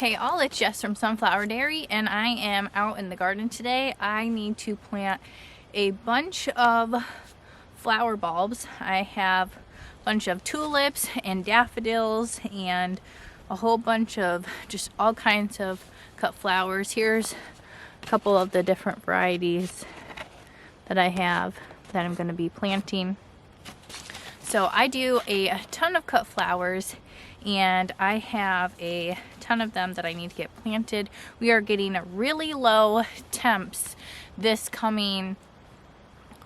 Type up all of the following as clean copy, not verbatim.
Hey all, it's Jess from Sunflower Dairy and I am out in the garden today. I need to plant a bunch of flower bulbs. I have a bunch of tulips and daffodils and a whole bunch of just all kinds of cut flowers. Here's a couple of the different varieties that I have that I'm going to be planting. So I do a ton of cut flowers and I have a ton of them that I need to get planted. We are getting really low temps this coming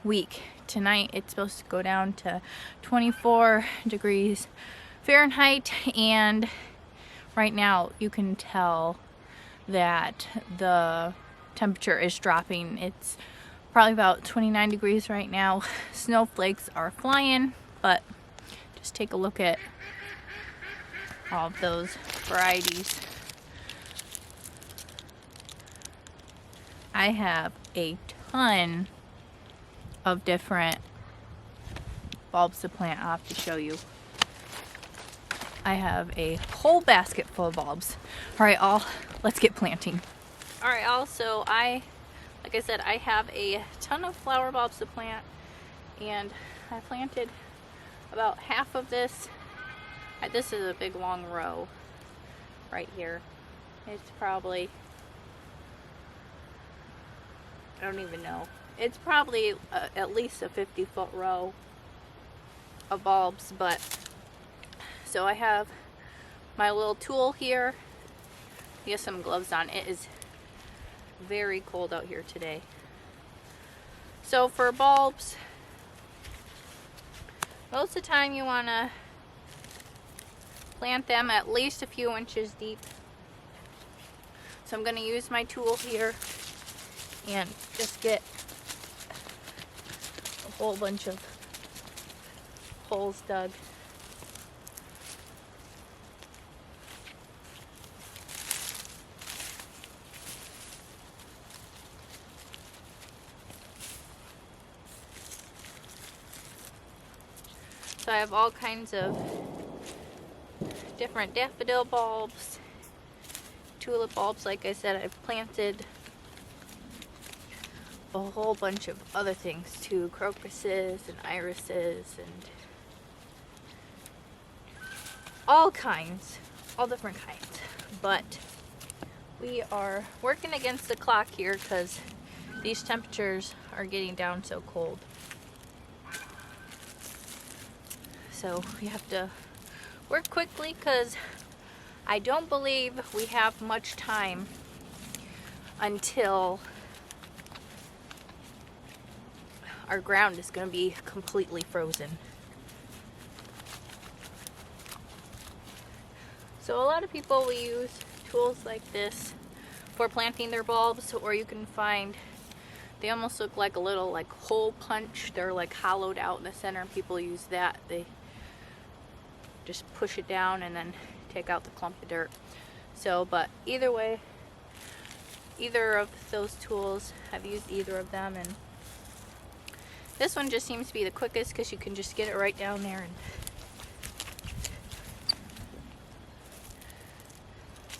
week. Tonight it's supposed to go down to 24 degrees Fahrenheit, and right now you can tell that the temperature is dropping. It's probably about 29 degrees right now. Snowflakes are flying, but just take a look at all of those varieties. I have a ton of different bulbs to plant. I'll have to show you. I have a whole basket full of bulbs. All right, all, let's get planting. All right, all, so like I said, I have a ton of flower bulbs to plant, and I planted about half of this. This is a big long row right here. It's probably, I don't even know. It's probably at least a 50-foot row of bulbs, but so I have my little tool here. Get some gloves on. It is very cold out here today. So for bulbs, most of the time you want to plant them at least a few inches deep. So I'm going to use my tool here and just get a whole bunch of holes dug. So I have all kinds of different daffodil bulbs, tulip bulbs. Like I said, I've planted a whole bunch of other things too, crocuses and irises and all kinds, all different kinds. But we are working against the clock here because these temperatures are getting down so cold. So we have to work quickly because I don't believe we have much time until our ground is going to be completely frozen. So a lot of people will use tools like this for planting their bulbs, or you can find, they almost look like a little like hole punch. They're like hollowed out in the center. People use that. They just push it down and then take out the clump of dirt. So, but either way, either of those tools, I've used either of them, and this one just seems to be the quickest because you can just get it right down there. And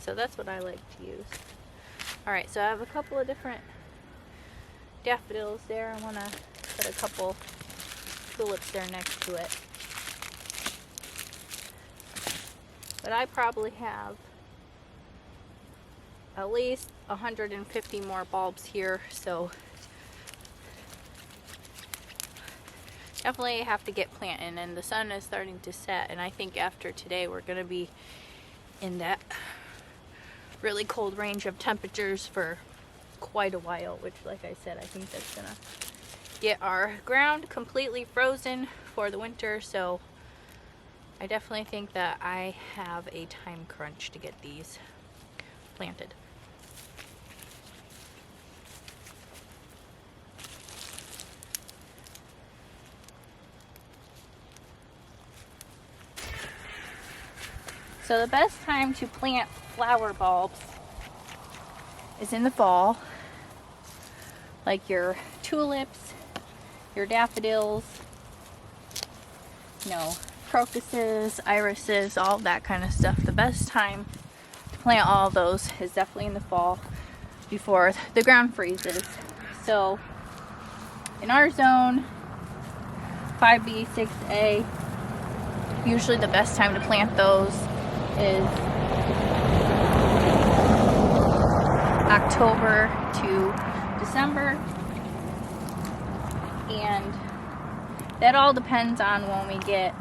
so that's what I like to use. Alright, so I have a couple of different daffodils there. I want to put a couple tulips there next to it. But I probably have at least 150 more bulbs here, so definitely have to get planting. And the sun is starting to set, and I think after today we're going to be in that really cold range of temperatures for quite a while, which, like I said, I think that's going to get our ground completely frozen for the winter. So I definitely think that I have a time crunch to get these planted. So the best time to plant flower bulbs is in the fall, like your tulips, your daffodils, you know, crocuses, irises, all that kind of stuff. The best time to plant all those is definitely in the fall before the ground freezes. So in our zone, 5B, 6A, usually the best time to plant those is October to December, and that all depends on when we get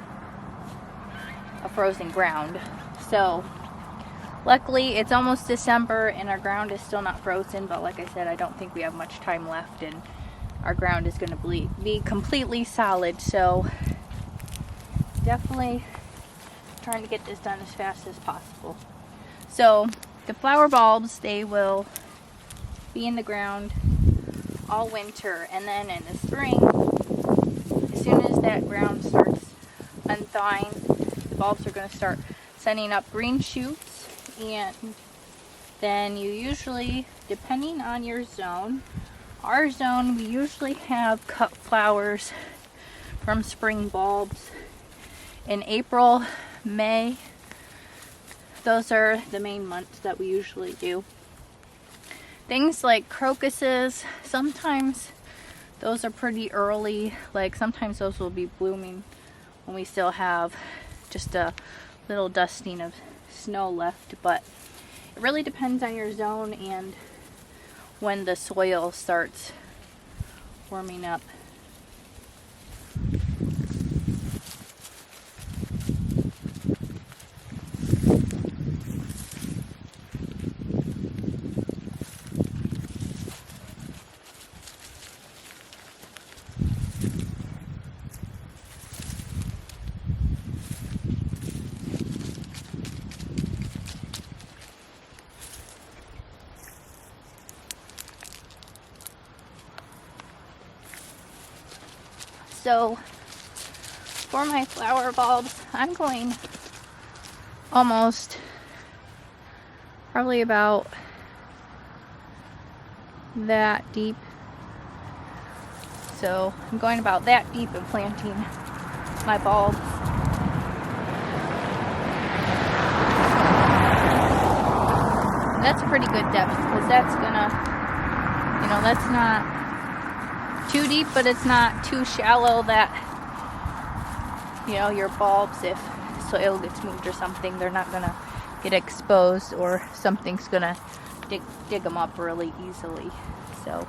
a frozen ground. So luckily it's almost December and our ground is still not frozen, but like I said, I don't think we have much time left and our ground is going to be completely solid. So definitely trying to get this done as fast as possible. So the flower bulbs, they will be in the ground all winter, and then in the spring, as soon as that ground starts unthawing, the bulbs are going to start sending up green shoots, and then you usually, depending on your zone, our zone, we usually have cut flowers from spring bulbs in April, May. Those are the main months that we usually do. Things like crocuses, sometimes those are pretty early. Like sometimes those will be blooming when we still have just a little dusting of snow left, but it really depends on your zone and when the soil starts warming up. So for my flower bulbs, I'm going almost probably about that deep. So I'm going about that deep and planting my bulbs. And that's a pretty good depth, because that's gonna, that's not too deep, but it's not too shallow that, your bulbs, if soil gets moved or something, they're not gonna get exposed, or something's gonna dig them up really easily. So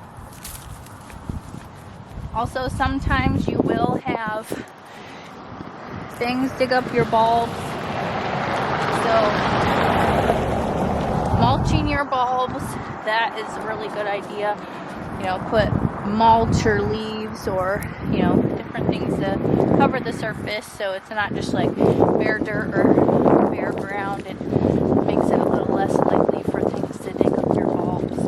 also sometimes you will have things dig up your bulbs, so mulching your bulbs, that is a really good idea. Put mulch or leaves or different things to cover the surface, so it's not just like bare dirt or bare ground. It makes it a little less likely for things to dig up your bulbs.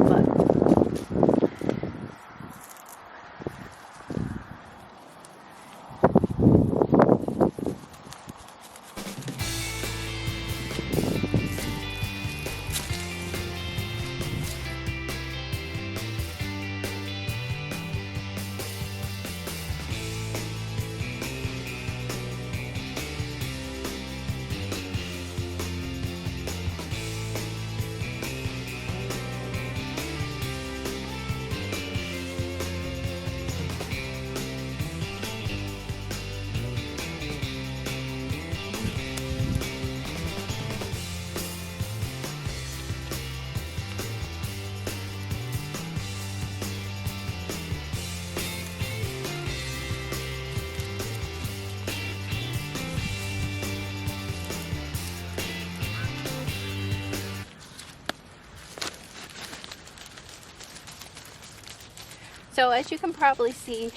So as you can probably see,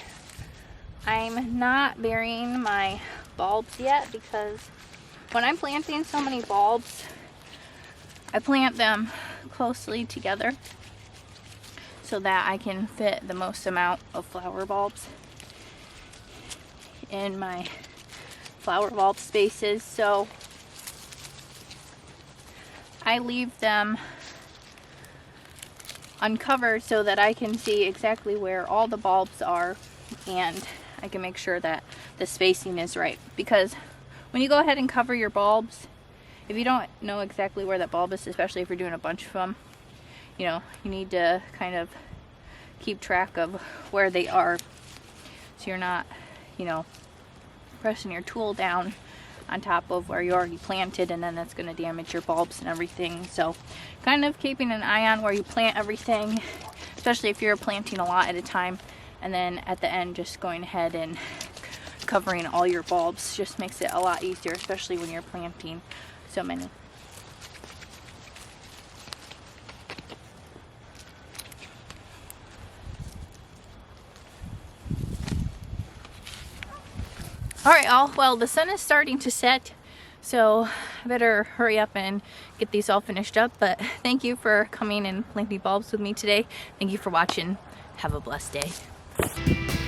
I'm not burying my bulbs yet, because when I'm planting so many bulbs, I plant them closely together so that I can fit the most amount of flower bulbs in my flower bulb spaces. So I leave them uncovered so that I can see exactly where all the bulbs are, and I can make sure that the spacing is right. Because when you go ahead and cover your bulbs, if you don't know exactly where that bulb is, especially if you're doing a bunch of them, you know, you need to kind of keep track of where they are, so you're not, you know, pressing your tool down on top of where you already planted, and then that's going to damage your bulbs and everything. So kind of keeping an eye on where you plant everything, especially if you're planting a lot at a time, and then at the end just going ahead and covering all your bulbs just makes it a lot easier, especially when you're planting so many. Alright, all, well, the sun is starting to set, so I better hurry up and get these all finished up. But thank you for coming and planting bulbs with me today. Thank you for watching. Have a blessed day.